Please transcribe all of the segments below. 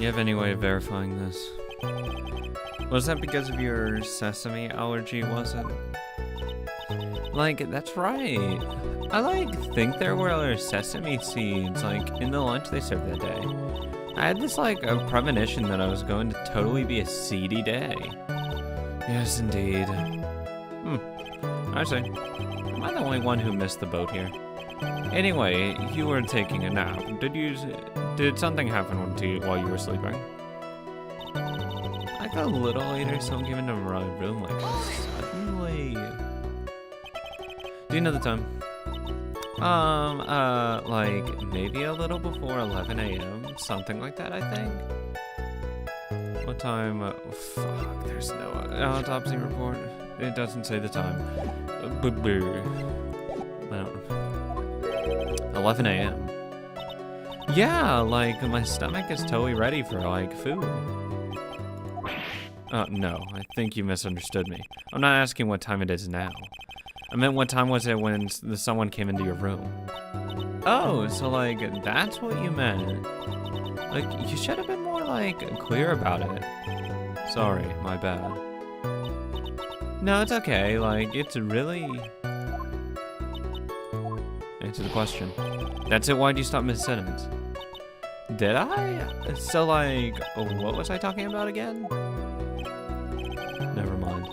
You have any way of verifying this? Was that because of your sesame allergy, was it? Like, that's right. I, think there were sesame seeds, in the lunch they served that day. I had this, a premonition that I was going to totally be a seedy day. Yes, indeed. I see. Am I the only one who missed the boat here? Anyway, you were taking a nap. Did something happen to you while you were sleeping? Like a little later, someone came into my room, suddenly. Do you know the time? Maybe a little before 11 a.m., something like that, I think. What time? Fuck, there's no autopsy report. It doesn't say the time. I don't know. 11 a.m. Yeah, my stomach is totally ready for, food. No, I think you misunderstood me. I'm not asking what time it is now. I meant what time was it when someone came into your room. Oh, so, that's what you meant. You should have been more, clear about it. Sorry, my bad. No, it's okay, it's really... Answer the question. That's it, why'd you stop mid-sentence? Did I? So, what was I talking about again? Never mind.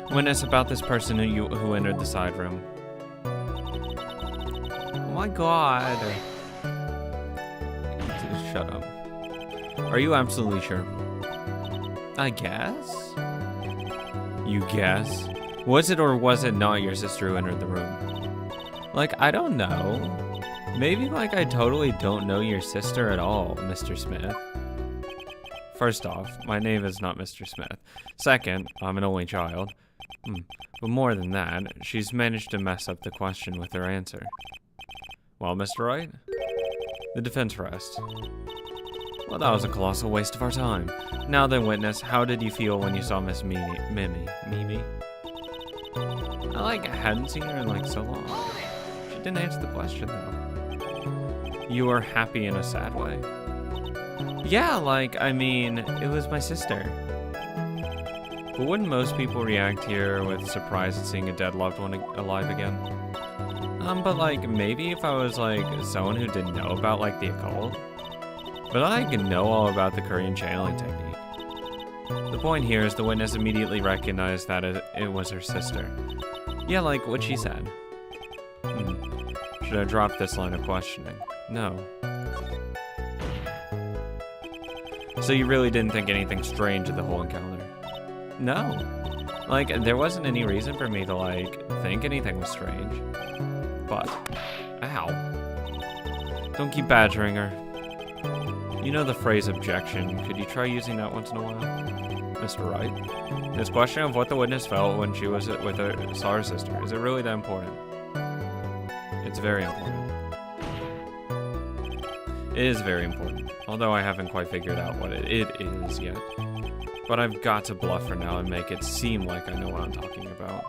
Witness about this person who entered the side room. Oh my god. Shut up. Are you absolutely sure? I guess? You guess? Was it or was it not your sister who entered the room? I don't know. Maybe, I totally don't know your sister at all, Mr. Smith. First off, my name is not Mr. Smith. Second, I'm an only child. But more than that, she's managed to mess up the question with her answer. Well, Mr. Wright? The defense rests. Well, that was a colossal waste of our time. Now then, witness, how did you feel when you saw Miss Mimi? I, hadn't seen her in, so long. She didn't answer the question, though. You were happy in a sad way. Yeah, it was my sister. But wouldn't most people react here with surprise at seeing a dead loved one alive again? But maybe if I was someone who didn't know about the occult. But I know all about the Korean channeling technique. The point here is the witness immediately recognized that it was her sister. Yeah, what she said. Should I drop this line of questioning? No. So you really didn't think anything strange of the whole encounter? No. There wasn't any reason for me to, think anything was strange. But, ow. Don't keep badgering her. You know the phrase objection. Could you try using that once in a while? Mr. Wright? This question of what the witness felt when she was saw her sister, is it really that important? It's very important. It is very important, although I haven't quite figured out what it is yet. But I've got to bluff her now and make it seem like I know what I'm talking about.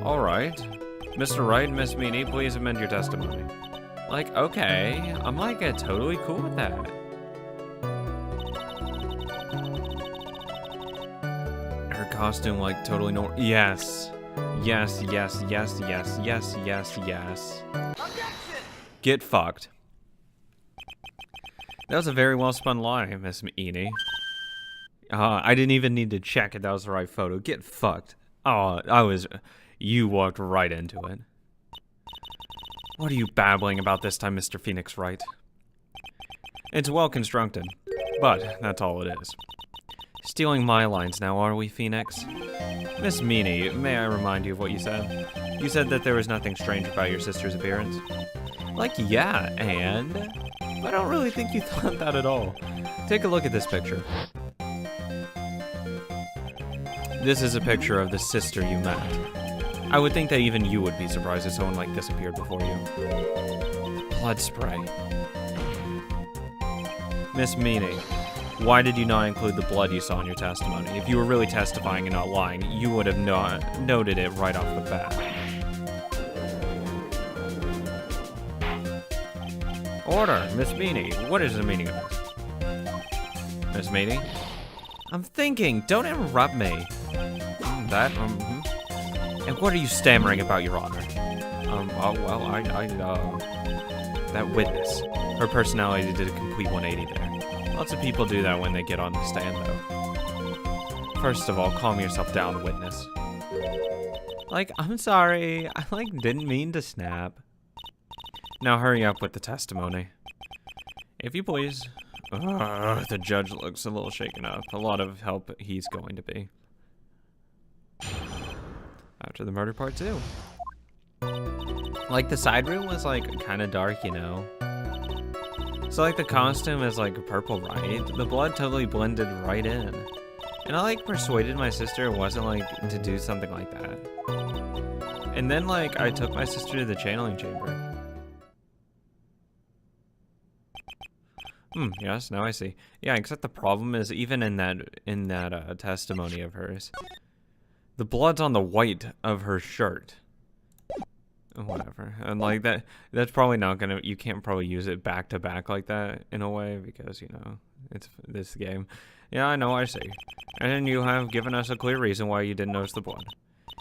Alright. Mr. Wright and Miss Meany, please amend your testimony. Okay. I'm totally cool with that. Her costume totally normal. Yes. Yes. Get fucked. That was a very well spun lie, Miss Meany. I didn't even need to check if that was the right photo. Get fucked. Oh, you walked right into it. What are you babbling about this time, Mr. Phoenix Wright? It's well constructed, but that's all it is. Stealing my lines now, are we, Phoenix? Miss Meany, may I remind you of what you said? You said that there was nothing strange about your sister's appearance. Yeah, and? I don't really think you thought that at all. Take a look at this picture. This is a picture of the sister you met. I would think that even you would be surprised if someone like this appeared before you. Blood spray. Miss Meany, why did you not include the blood you saw in your testimony? If you were really testifying and not lying, you would have noted it right off the bat. Order, Miss Meanie. What is the meaning of this? Miss Meanie? I'm thinking, don't interrupt me. And what are you stammering about, Your Honor? That witness. Her personality did a complete 180 there. Lots of people do that when they get on the stand, though. First of all, calm yourself down, witness. Like, I'm sorry. I, didn't mean to snap. Now hurry up with the testimony. If you please. The judge looks a little shaken up. A lot of help he's going to be. After the murder part 2. Like, the side room was, kind of dark, you know? So, the costume is, purple, right? The blood totally blended right in. And I, persuaded my sister it wasn't, to do something like that. And then, I took my sister to the channeling chamber. Yes, now I see. Yeah, except the problem is, even in that testimony of hers, the blood's on the white of her shirt. Whatever. And that's probably not gonna, you can't probably use it back to back like that in a way because, you know, it's this game. Yeah, I know, I see. And you have given us a clear reason why you didn't notice the blood.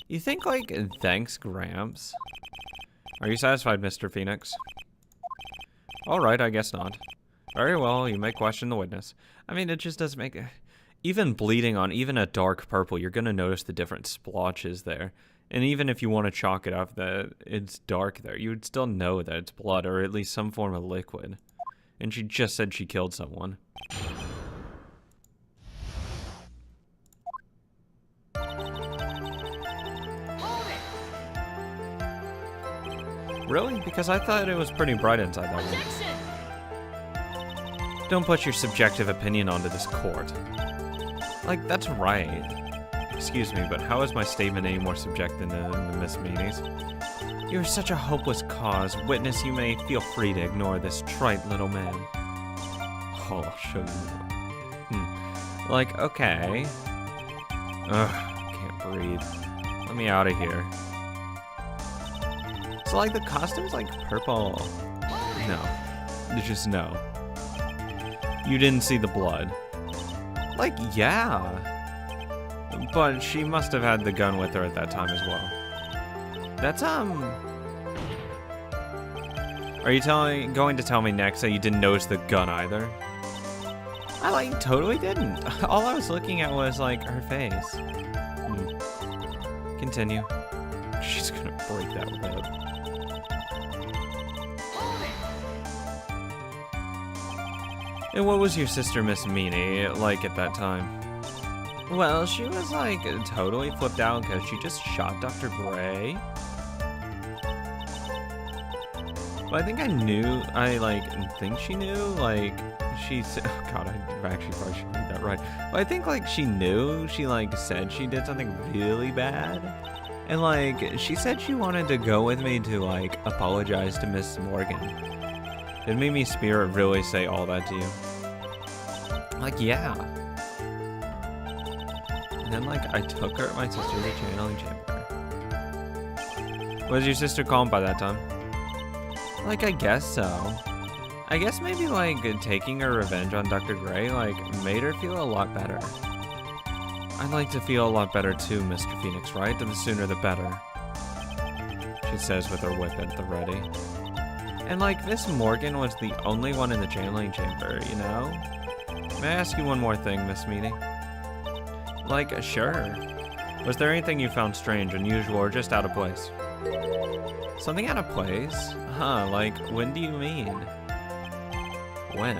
You think, thanks, Gramps? Are you satisfied, Mr. Phoenix? Alright, I guess not. Very well, you may question the witness. I mean, it just doesn't make... Even bleeding on even a dark purple, you're gonna notice the different splotches there. And even if you want to chalk it up that it's dark there, you would still know that it's blood, or at least some form of liquid. And she just said she killed someone. Really? Because I thought it was pretty bright inside that room. Don't put your subjective opinion onto this court. That's right. Excuse me, but how is my statement any more subjective than Miss Meanie's? You're such a hopeless cause. Witness, you may feel free to ignore this trite little man. Oh, I'll show you. Okay. Ugh, can't breathe. Let me out of here. So, the costume's, purple. No. Just no. You didn't see the blood. Yeah. But she must have had the gun with her at that time as well. That's, Are you going to tell me next that you didn't notice the gun either? I, totally didn't. All I was looking at was, her face. Continue. She's gonna break that lip. And what was your sister, Miss Meanie, like at that time? Well, she was, totally flipped out because she just shot Dr. Gray. Well, I think I knew, think she knew, she said, oh god, I actually probably should read that right. But I think, she knew, she, said she did something really bad. And, she said she wanted to go with me to, apologize to Miss Morgan. Did Mimi Spirit really say all that to you? Yeah. And then, I took my sister to the channeling chamber. Was your sister calm by that time? I guess so. I guess maybe, taking her revenge on Dr. Gray, made her feel a lot better. I'd like to feel a lot better too, Mr. Phoenix, right? The sooner the better. She says with her whip at the ready. And, Miss Morgan was the only one in the channeling chamber, you know? May I ask you one more thing, Miss Meanie? Sure. Was there anything you found strange, unusual, or just out of place? Something out of place? Huh, when do you mean? When?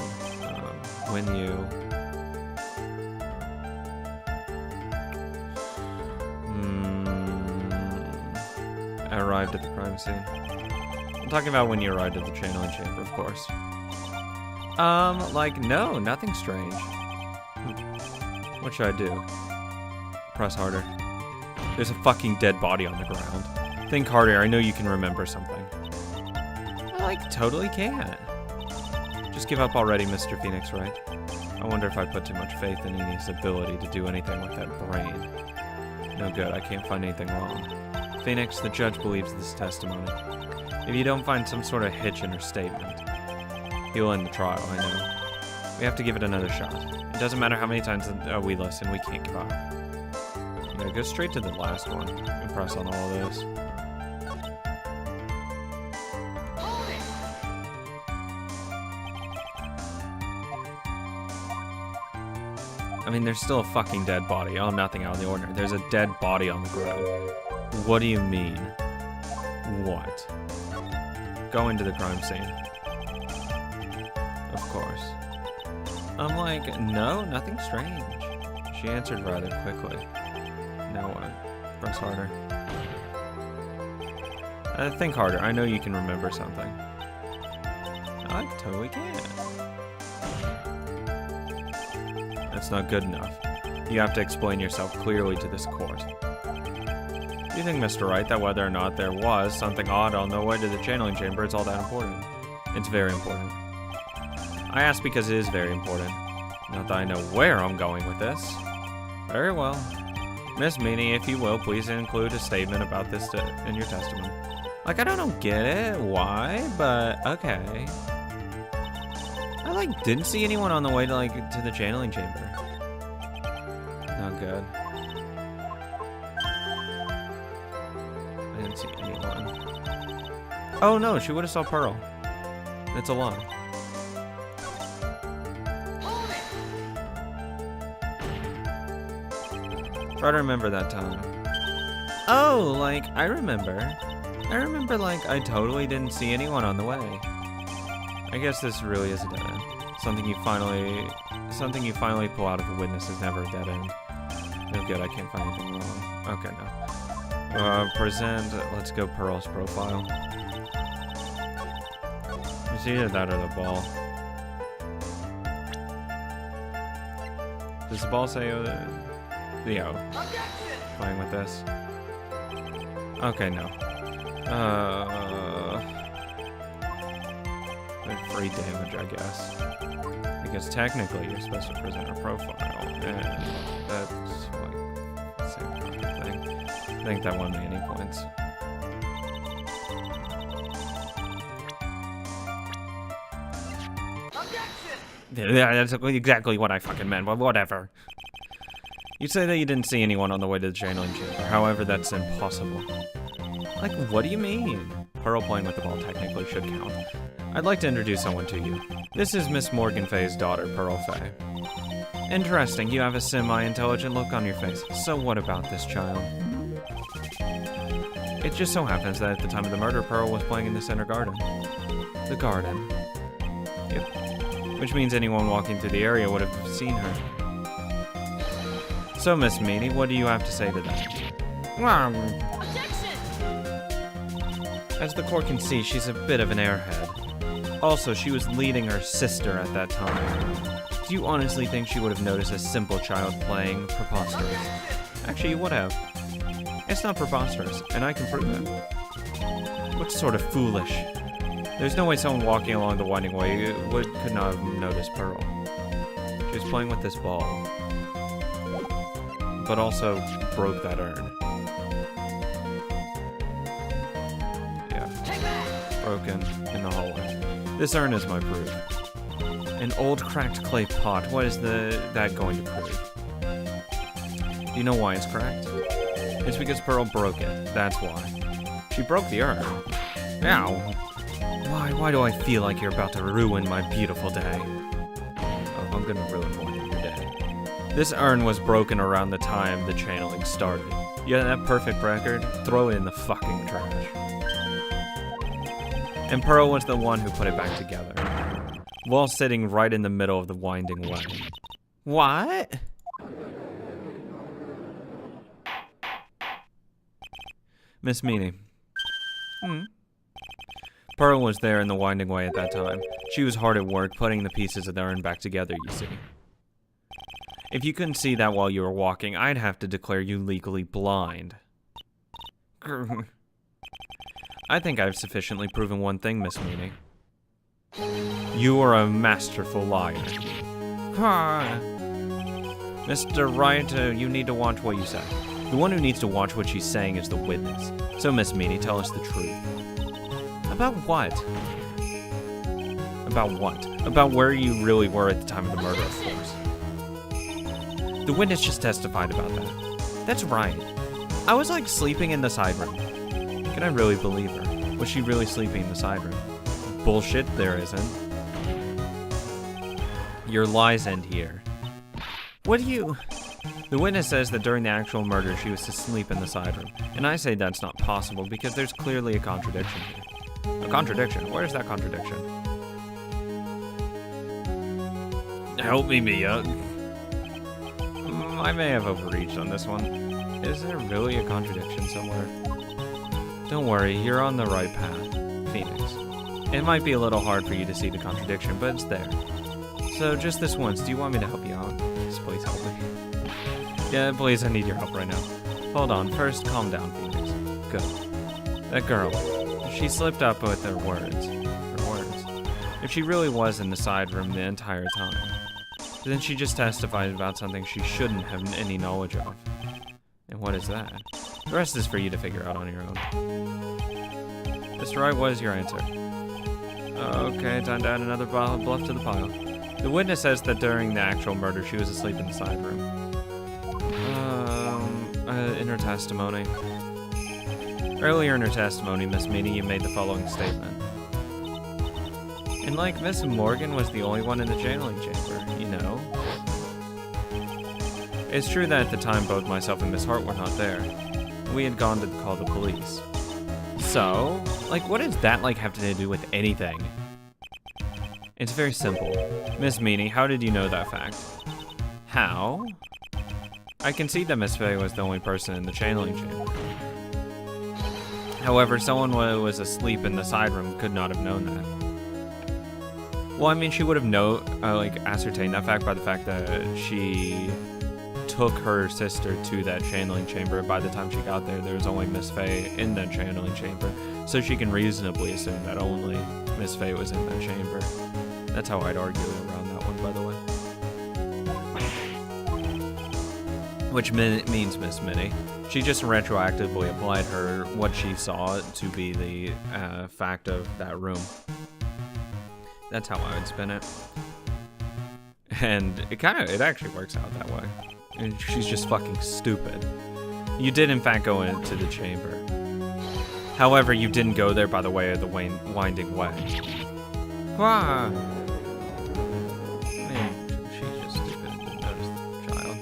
When you... arrived at the crime scene. I'm talking about when you arrived at the channeling chamber, of course. No, nothing strange. What should I do? Press harder. There's a fucking dead body on the ground. Think harder, I know you can remember something. I, totally can't. Just give up already, Mr. Phoenix, right? I wonder if I put too much faith in Enid's ability to do anything with that brain. No good, I can't find anything wrong. Phoenix, the judge believes this testimony. If you don't find some sort of hitch in her statement, He'll end the trial, I know. We have to give it another shot. It doesn't matter how many times we listen, we can't give up. Yeah, go straight to the last one. Impress on all of this. I mean, there's still a fucking dead body. Oh, nothing out of the ordinary. There's a dead body on the ground. What do you mean? What? Go into the crime scene. Of course. I'm like, no, nothing strange. She answered rather quickly. Now what? Press harder. Think harder. I know you can remember something. I totally can. That's not good enough. You have to explain yourself clearly to this court. Do you think, Mr. Wright, that whether or not there was something odd on the way to the channeling chamber, it's all that important? It's very important. I ask because it is very important. Not that I know where I'm going with this. Very well. Miss Meany, if you will, please include a statement about this in your testimony. Like, I don't get it, why, but okay. I, like, didn't see anyone on the way to, like, to the channeling chamber. Not good. I didn't see anyone. Oh, no, she would have saw Pearl. It's a lie. Try to remember that time. Oh, like, I remember, like, I totally didn't see anyone on the way. I guess this really is a dead end. Something you finally pull out of a witness is never a dead end. No good, I can't find anything wrong. Okay, no. Present, let's go Pearl's profile. It's either that or the ball. Does the ball say, Leo? Playing with this? Okay, no. Free damage, I guess. Because technically you're supposed to present a profile, and that's like the same fucking thing. I think that won me any points. Yeah, that's exactly what I fucking meant, but whatever. You say that you didn't see anyone on the way to the channeling chamber. However, that's impossible. Like, what do you mean? Pearl playing with the ball technically should count. I'd like to introduce someone to you. This is Miss Morgan Fay's daughter, Pearl Fay. Interesting, you have a semi-intelligent look on your face. So what about this child? It just so happens that at the time of the murder, Pearl was playing in the center garden. The garden. Yep. Which means anyone walking through the area would have seen her. So, Miss Meany, what do you have to say to that? Objection! As the court can see, she's a bit of an airhead. Also, she was leading her sister at that time. Do you honestly think she would have noticed a simple child playing preposterous? Actually, you would have. It's not preposterous, and I can prove it. What's sort of foolish? There's no way someone walking along the winding way could not have noticed Pearl. She was playing with this ball, but also broke that urn. Yeah, broken in the hallway. This urn is my proof. An old cracked clay pot. What is that going to prove? Do you know why it's cracked? It's because Pearl broke it. That's why. She broke the urn. Ow. Why do I feel like you're about to ruin my beautiful day? Oh, I'm gonna ruin more than your day. This urn was broken around the time the channeling started. Yeah, that perfect record? Throw it in the fucking trash. And Pearl was the one who put it back together, while sitting right in the middle of the winding way. What? Miss Meany. Pearl was there in the winding way at that time. She was hard at work putting the pieces of the urn back together, you see. If you couldn't see that while you were walking, I'd have to declare you legally blind. I think I've sufficiently proven one thing, Miss Meany. You are a masterful liar. Mr. Wright, you need to watch what you say. The one who needs to watch what she's saying is the witness. So, Miss Meany, tell us the truth. About what? About what? About where you really were at the time of the murder, of course. The witness just testified about that. That's right. I was like sleeping in the side room. Can I really believe her? Was she really sleeping in the side room? Bullshit, there isn't. Your lies end here. What do you... The witness says that during the actual murder, she was asleep in the side room. And I say that's not possible because there's clearly a contradiction here. A contradiction? Where's that contradiction? Help me, Mia. I may have overreached on this one. Is there really a contradiction somewhere? Don't worry, you're on the right path, Phoenix. It might be a little hard for you to see the contradiction, but it's there. So just this once, do you want me to help you out? Please help me. Yeah, please, I need your help right now. Hold on, first calm down, Phoenix. Good. That girl, she slipped up with her words. If she really was in the side room the entire time, then she just testified about something she shouldn't have any knowledge of. And what is that? The rest is for you to figure out on your own. Mr. Wright, what is your answer? Okay, time to add another bluff to the pile. The witness says that during the actual murder, she was asleep in the side room. In her testimony. Earlier in her testimony, Miss Meany, you made the following statement. And like Miss Morgan was the only one in the channeling chamber, you know. It's true that at the time both myself and Miss Hart were not there. We had gone to call the police. So, like, what does that like have to do with anything? It's very simple. Miss Meany, how did you know that fact? How? I can see that Miss Faye was the only person in the channeling chamber. However, someone who was asleep in the side room could not have known that. Well, I mean, she would have ascertained that fact by the fact that she took her sister to that channeling chamber. By the time she got there, there was only Miss Faye in that channeling chamber, so she can reasonably assume that only Miss Faye was in that chamber. That's how I'd argue around that one, by the way. Which means Miss Minnie. She just retroactively applied her what she saw to be the fact of that room. That's how I would spin it. And it actually works out that way. And she's just fucking stupid. You did in fact go into the chamber. However, you didn't go there by the way of the winding way. Ah. Man, she's just stupid and didn't notice the child.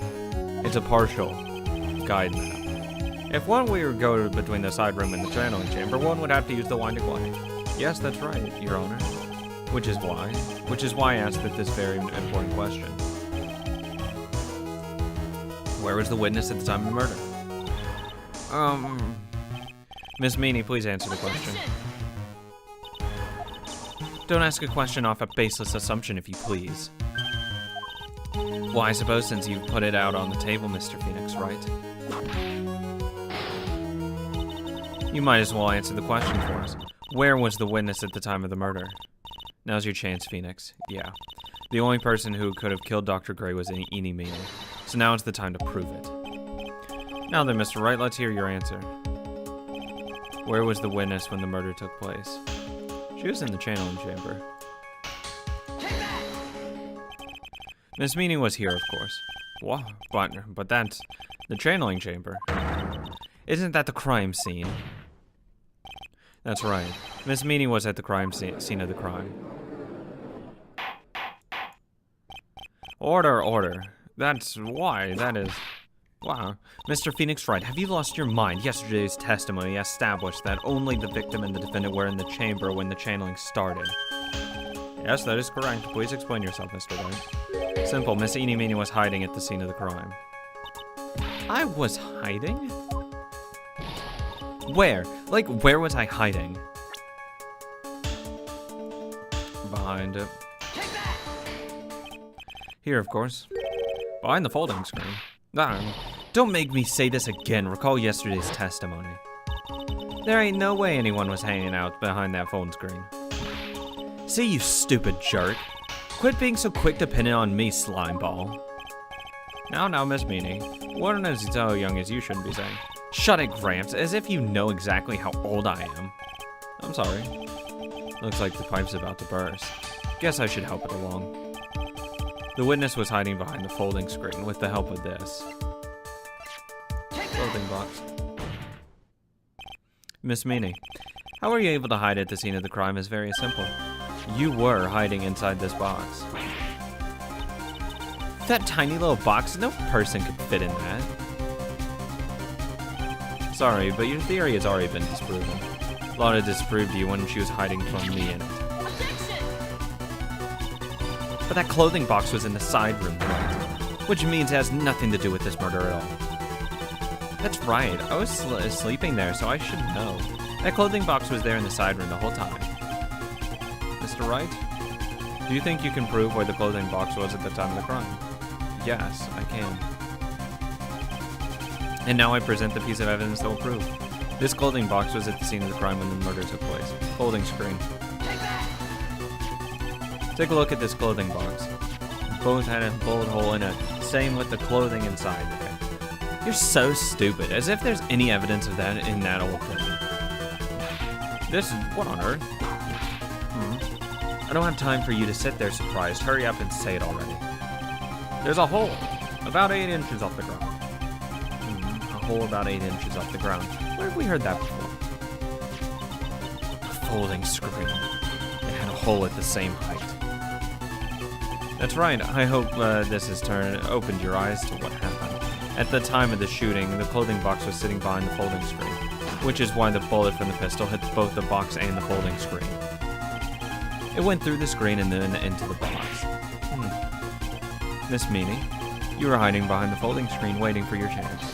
It's a partial guide map. If one were to go between the side room and the channeling chamber, one would have to use the winding way. Yes, that's right, Your Honor. Which is why I asked this very important question. Where was the witness at the time of the murder? Miss Meany, please answer the question. Don't ask a question off a baseless assumption, if you please. Well, I suppose since you've put it out on the table, Mr. Phoenix, right? You might as well answer the question for us. Where was the witness at the time of the murder? Now's your chance, Phoenix. Yeah. The only person who could have killed Dr. Gray was Eenie Meany. So now is the time to prove it. Now then, Mr. Wright, let's hear your answer. Where was the witness when the murder took place? She was in the channeling chamber. Miss Meany was here, of course. What? But that's the channeling chamber. Isn't that the crime scene? That's right. Miss Meany was at the crime scene of the crime. Order. That's why. That is... Wow. Mr. Phoenix Wright, have you lost your mind? Yesterday's testimony established that only the victim and the defendant were in the chamber when the channeling started. Yes, that is correct. Please explain yourself, Mr. Wright. Simple. Miss Eenie Meany was hiding at the scene of the crime. I was hiding? Where? Like, where was I hiding? Behind it. Here, of course. Behind the folding screen. Don't make me say this again. Recall yesterday's testimony. There ain't no way anyone was hanging out behind that phone screen. See, you stupid jerk. Quit being so quick to pin it on me, slimeball. Now, Miss Meany. One is so young as you shouldn't be saying. Shut it, Gramps, as if you know exactly how old I am. I'm sorry. Looks like the pipe's about to burst. Guess I should help it along. The witness was hiding behind the folding screen with the help of this clothing box. Miss Meany, how were you able to hide at the scene of the crime is very simple. You were hiding inside this box. That tiny little box, no person could fit in that. Sorry, but your theory has already been disproven. Lana disproved you when she was hiding from me in it. But that clothing box was in the side room, right? Which means it has nothing to do with this murder at all. That's right, I was sleeping there, so I should know. That clothing box was there in the side room the whole time. Mr. Wright? Do you think you can prove where the clothing box was at the time of the crime? Yes, I can. And now I present the piece of evidence that will prove. This clothing box was at the scene of the crime when the murder took place. Folding screen. Take a look at this clothing box. Both had a bullet hole in it. Same with the clothing inside there. You're so stupid, as if there's any evidence of that in that old thing. This is, what on earth? I don't have time for you to sit there surprised. Hurry up and say it already. There's a hole, about 8 inches off the ground. A hole about 8 inches off the ground. Where have we heard that before? A folding screen. It had a hole at the same height. That's right. I hope this has opened your eyes to what happened. At the time of the shooting, the clothing box was sitting behind the folding screen, which is why the bullet from the pistol hit both the box and the folding screen. It went through the screen and then into the box. Miss Meany, you were hiding behind the folding screen waiting for your chance.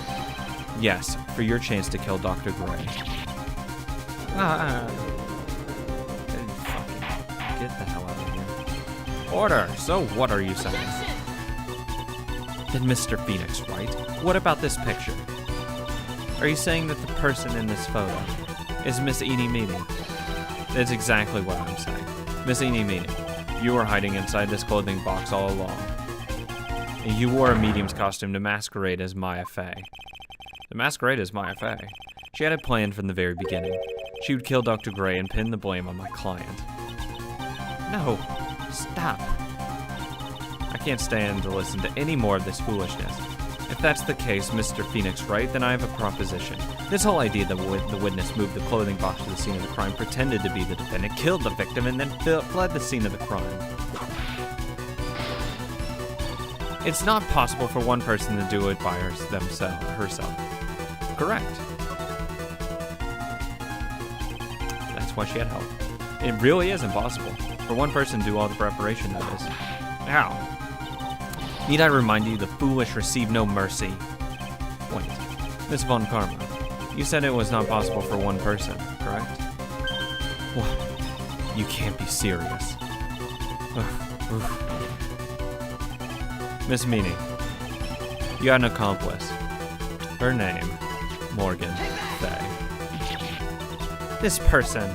Yes, for your chance to kill Dr. Gray. Get the hell out of here. Order! So what are you saying? Then Mr. Phoenix, right? What about this picture? Are you saying that the person in this photo is Miss Eenie Meeny? That's exactly what I'm saying. Miss Eenie Meeny, you were hiding inside this clothing box all along. And you wore a medium's costume to masquerade as Maya Fey. To masquerade as Maya Fey? She had it planned from the very beginning. She would kill Dr. Gray and pin the blame on my client. No, stop. I can't stand to listen to any more of this foolishness. If that's the case, Mr. Phoenix, right, then I have a proposition. This whole idea that the witness moved the clothing box to the scene of the crime, pretended to be the defendant, killed the victim, and then fled the scene of the crime. It's not possible for one person to do it by herself. Correct. That's why she had help. It really is impossible for one person to do all the preparation, that is. How? Need I remind you, the foolish receive no mercy? Wait, Miss Von Karma, you said it was not possible for one person, correct? What? You can't be serious. Miss Meany, you had an accomplice. Her name, Morgan Fey. This person.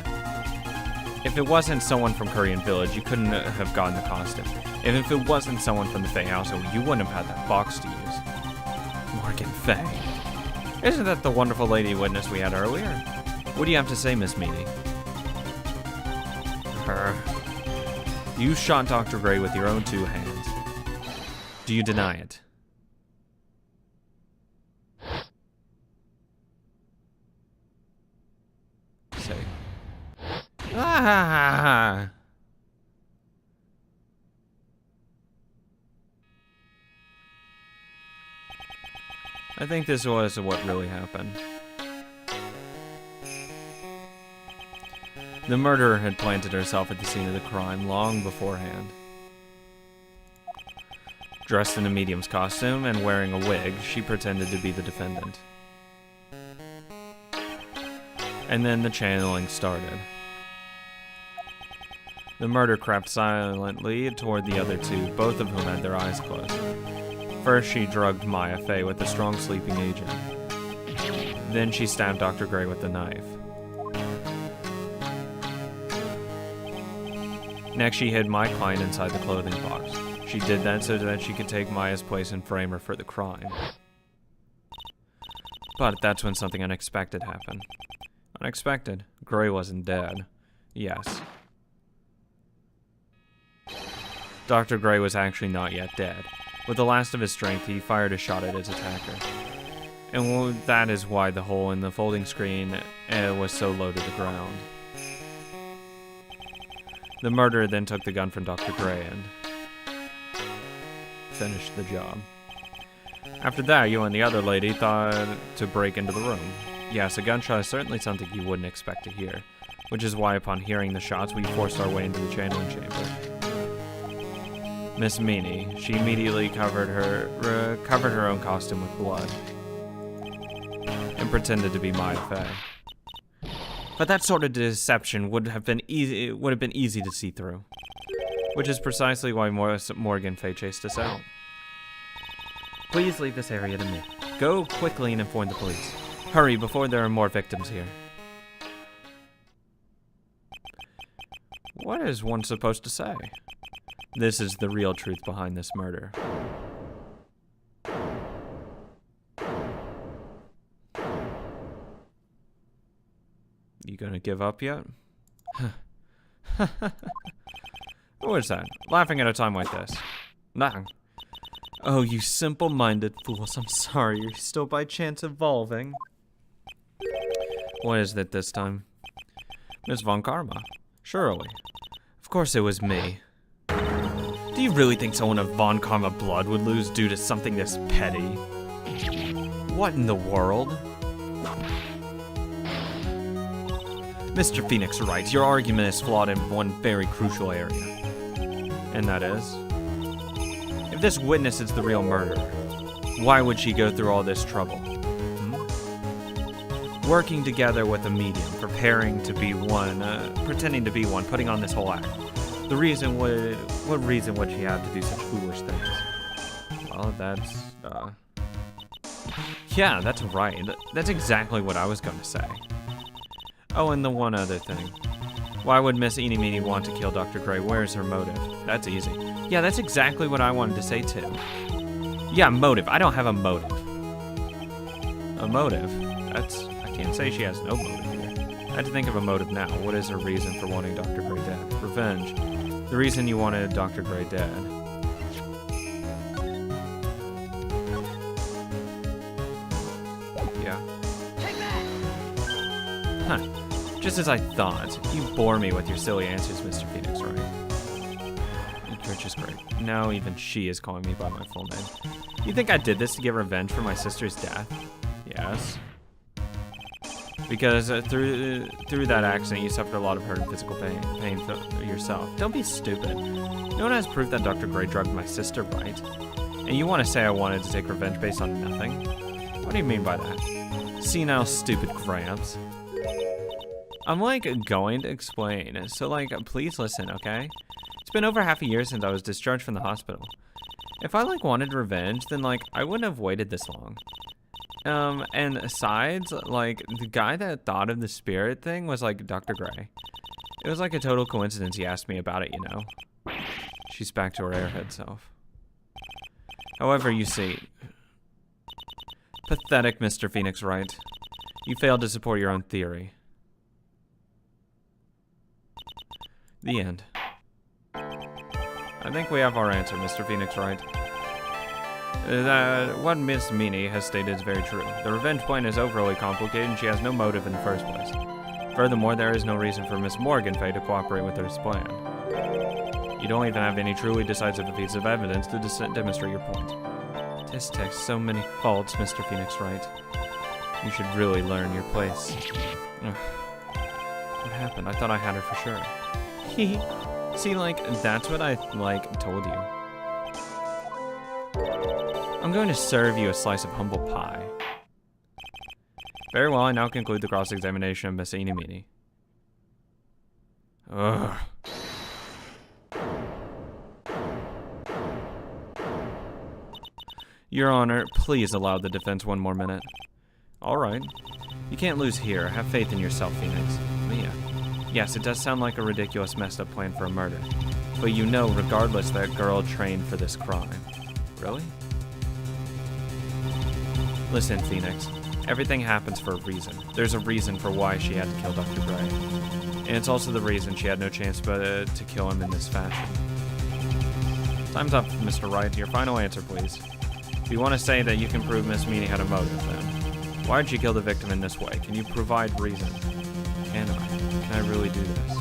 If it wasn't someone from Korean Village, you couldn't have gotten the costume. And if it wasn't someone from the Fey household, you wouldn't have had that box to use. Morgan Fey. Isn't that the wonderful lady witness we had earlier? What do you have to say, Miss Meany? Her. You shot Dr. Gray with your own 2 hands. Do you deny it? Say. Ah! I think this was what really happened. The murderer had planted herself at the scene of the crime long beforehand. Dressed in a medium's costume and wearing a wig, she pretended to be the defendant. And then the channeling started. The murder crept silently toward the other 2, both of whom had their eyes closed. First, she drugged Maya Fey with a strong sleeping agent. Then she stabbed Dr. Gray with a knife. Next, she hid my client inside the clothing box. She did that so that she could take Maya's place and frame her for the crime. But that's when something unexpected happened. Unexpected. Gray wasn't dead. Yes. Dr. Gray was actually not yet dead. With the last of his strength, he fired a shot at his attacker. And that is why the hole in the folding screen was so low to the ground. The murderer then took the gun from Dr. Gray and finished the job. After that, you and the other lady thought to break into the room. Yes, a gunshot is certainly something you wouldn't expect to hear, which is why upon hearing the shots, we forced our way into the channeling chamber. Miss Meany, she immediately covered her own costume with blood and pretended to be Maya Fey. But that sort of deception would have been easy to see through, which is precisely why Morgan Fey chased us out. Please leave this area to me. Go quickly and inform the police. Hurry before there are more victims here. What is one supposed to say? This is the real truth behind this murder. You gonna give up yet? What is that? Laughing at a time like this? Nothing. Oh, you simple-minded fools. I'm sorry, you're still by chance evolving. What is it this time? Miss Von Karma. Surely. Of course it was me. Do you really think someone of Von Karma blood would lose due to something this petty? What in the world? Mr. Phoenix writes, your argument is flawed in one very crucial area. And that is? If this witness is the real murderer, why would she go through all this trouble? Working together with a medium, preparing to be one, pretending to be one, putting on this whole act. What reason would she have to do such foolish things? Well, that's, yeah, that's right. That's exactly what I was going to say. Oh, and the one other thing. Why would Miss Eeny Meeny want to kill Dr. Gray? Where's her motive? That's easy. Yeah, that's exactly what I wanted to say too. Yeah, motive. I don't have a motive. A motive? I can't say she has no motive here. I had to think of a motive now. What is her reason for wanting Dr. Gray dead? Revenge. The reason you wanted Dr. Gray dead. Yeah. Huh. Just as I thought. You bore me with your silly answers, Mr. Phoenix, right? You're just great. Now even she is calling me by my full name. You think I did this to get revenge for my sister's death? Yes. Because through that accident, you suffered a lot of hurt and physical pain yourself. Don't be stupid. No one has proof that Dr. Gray drugged my sister, right? And you want to say I wanted to take revenge based on nothing? What do you mean by that? Senile, stupid Gramps. I'm, like, going to explain. So, like, please listen, okay? It's been over half a year since I was discharged from the hospital. If I, like, wanted revenge, then, like, I wouldn't have waited this long. And besides, like, the guy that thought of the spirit thing was, like, Dr. Gray. It was, like, a total coincidence he asked me about it, you know? She's back to her airhead self. However, you see... Pathetic, Mr. Phoenix Wright. You failed to support your own theory. The end. I think we have our answer, Mr. Phoenix Wright. What Miss Meany has stated is very true. The revenge plan is overly complicated and she has no motive in the first place. Furthermore, there is no reason for Miss Morgan Fey to cooperate with her plan. You don't even have any truly decisive piece of evidence to demonstrate your point. This takes so many faults, Mr. Phoenix Wright. You should really learn your place. Ugh. What happened? I thought I had her for sure. See, like, that's what I, like, told you. I'm going to serve you a slice of humble pie. Very well, I now conclude the cross-examination of Miss Eeny Meeny. Ugh. Your Honor, please allow the defense one more minute. All right. You can't lose here. Have faith in yourself, Phoenix. Mia. Yes, it does sound like a ridiculous, messed up plan for a murder. But you know, regardless, that girl trained for this crime. Really? Listen, Phoenix. Everything happens for a reason. There's a reason for why she had to kill Dr. Gray. And it's also the reason she had no chance but to kill him in this fashion. Time's up, Mr. Wright. Your final answer, please. If you want to say that you can prove Miss Meany had a motive, then why did she kill the victim in this way? Can you provide reason? Can I? Can I really do this?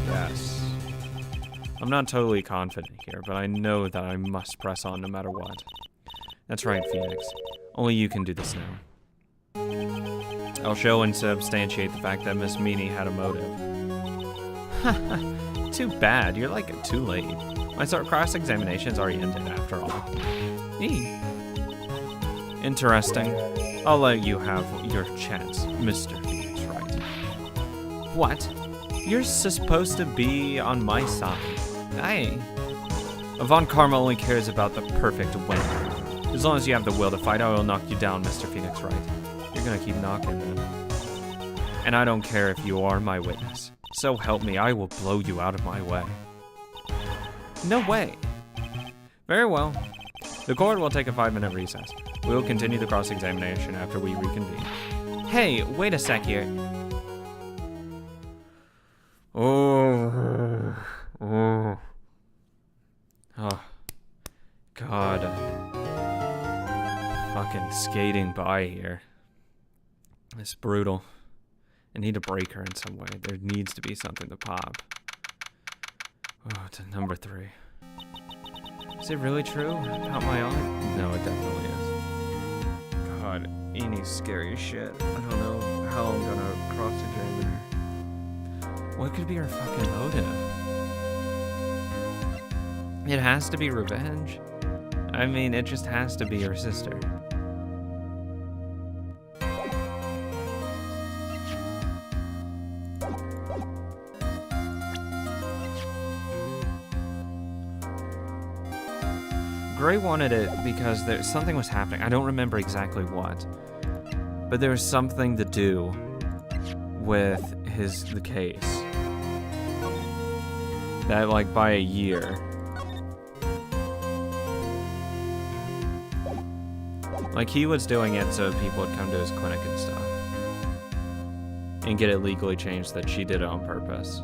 Yes. I'm not totally confident here, but I know that I must press on no matter what. That's right, Phoenix. Only you can do this now. I'll show and substantiate the fact that Miss Meany had a motive. Too bad. You're like too late. My cross-examination's already ended after all. Interesting. I'll let you have your chance, Mr. Phoenix Wright. What? You're supposed to be on my side. Von Karma only cares about the perfect winner. As long as you have the will to fight, I will knock you down, Mr. Phoenix Wright. You're gonna keep knocking then. And I don't care if you are my witness. So help me, I will blow you out of my way. No way. Very well. The court will take a 5-minute recess. We will continue the cross-examination after we reconvene. Hey, wait a sec here. Oh, God. Fucking skating by here. It's brutal. I need to break her in some way. There needs to be something to pop. Oh, to number 3. Is it really true about my aunt? No, it definitely is. God, Enie's scary as shit. I don't know how I'm gonna cross-examine her. What could be her fucking motive? It has to be revenge. I mean, it just has to be her sister. Gray wanted it because something was happening. I don't remember exactly what, but there was something to do with the case. That, like, by a year. Like, he was doing it so people would come to his clinic and stuff. And get it legally changed that she did it on purpose.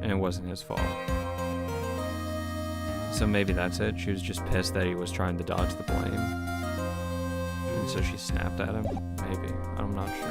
And it wasn't his fault. So maybe that's it. She was just pissed that he was trying to dodge the blame. And so she snapped at him. Maybe. I'm not sure.